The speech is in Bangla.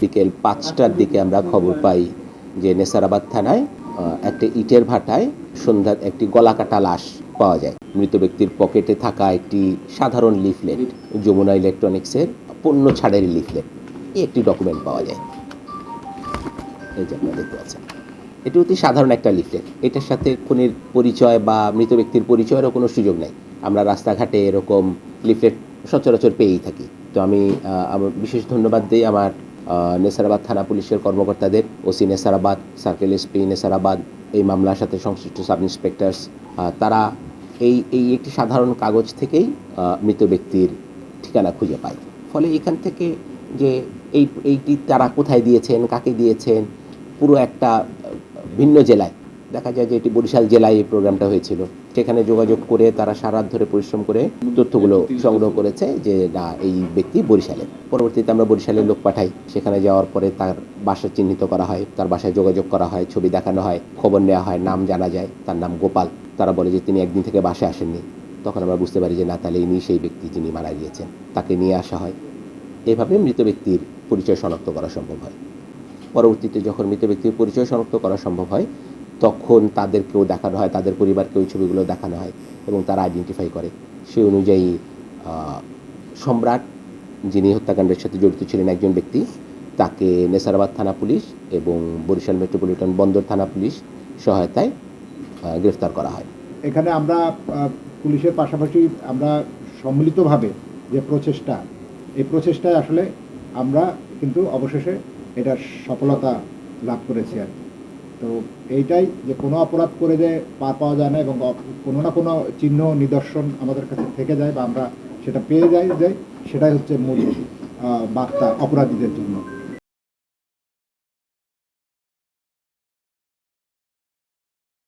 বিকেল 5টার দিকে আমরা খবর পাই যে নেসারাবাদ থানায় একটা ইটের ভাটায় সন্ধ্যার একটি গলাকাটা লাশ পাওয়া যায়। মৃত ব্যক্তির পকেটে থাকা একটি সাধারণ লিফলেট, যমুনা ইলেকট্রনিক্সের পণ্য ছাড়ের লিফলেট, এই একটি ডকুমেন্ট পাওয়া যায়। এই যে আপনারা দেখতে পাচ্ছেন, এটি অতি সাধারণ একটা লিফলেট। এটার সাথে খুনির পরিচয় বা মৃত ব্যক্তির পরিচয়েরও কোনো সুযোগ নেই। আমরা রাস্তাঘাটে এরকম লিফলেট সচরাচর পেয়েই থাকি। তো আমি আমার বিশেষ ধন্যবাদ দিই আমার নেসারাবাদ থানা পুলিশের কর্মকর্তাদের, OC Nesarabad, circle SP Nesarabad, এই মামলার সাথে সংশ্লিষ্ট সাব ইন্সপেক্টরস। তারা এই একটি সাধারণ কাগজ থেকেই মৃত ব্যক্তির ঠিকানা খুঁজে পায়। ফলে এখান থেকে যে এইটি তারা কোথায় দিয়েছেন, কাকে দিয়েছেন, পুরো একটা ভিন্ন জেলায়, দেখা যায় যে এটি বরিশাল জেলায় এই প্রোগ্রামটা হয়েছিল। সেখানে যোগাযোগ করে তারা সারা রাত ধরে পরিশ্রম করে তথ্যগুলো সংগ্রহ করেছে যে না, এই ব্যক্তি বরিশালের। পরবর্তীতে আমরা বরিশালের লোক পাঠাই, সেখানে যাওয়ার পরে তার বাসা চিহ্নিত করা হয়, তার বাসায় যোগাযোগ করা হয়, ছবি দেখানো হয়, খবর নেওয়া হয়, নাম জানা যায়, তার নাম গোপাল। তারা বলে যে তিনি একদিন থেকে বাসায় আসেননি। তখন আমরা বুঝতে পারি যে না, তাহলে ইনি সেই ব্যক্তি যিনি মারা গিয়েছেন। তাকে নিয়ে আসা হয়। এভাবে মৃত ব্যক্তির পরিচয় শনাক্ত করা সম্ভব হয়। পরবর্তীতে যখন মৃত ব্যক্তির পরিচয় শনাক্ত করা সম্ভব হয়, তখন তাদেরকেও দেখানো হয়, তাদের পরিবারকে ওই ছবিগুলো দেখানো হয় এবং তারা আইডেন্টিফাই করে। সেই অনুযায়ী সম্রাট, যিনি হত্যাকাণ্ডের সাথে জড়িত ছিলেন একজন ব্যক্তি, তাকে নেসারাবাদ থানা পুলিশ এবং বরিশাল মেট্রোপলিটন বন্দর থানা পুলিশ সহায়তায় গ্রেফতার করা হয়। এখানে আমরা পুলিশের পাশাপাশি আমরা সম্মিলিতভাবে যে প্রচেষ্টা, এই প্রচেষ্টায় আসলে আমরা কিন্তু অবশেষে এটার সফলতা লাভ করেছি আর কি। তো এইটাই যে কোনো অপরাধ করে যে পার পাওয়া যায় না এবং কোনো না কোনো চিহ্ন নিদর্শন আমাদের কাছে থেকে যায় বা আমরা সেটা পেয়ে যাই, সেটাই হচ্ছে মূল বার্তা অপরাধীদের জন্য।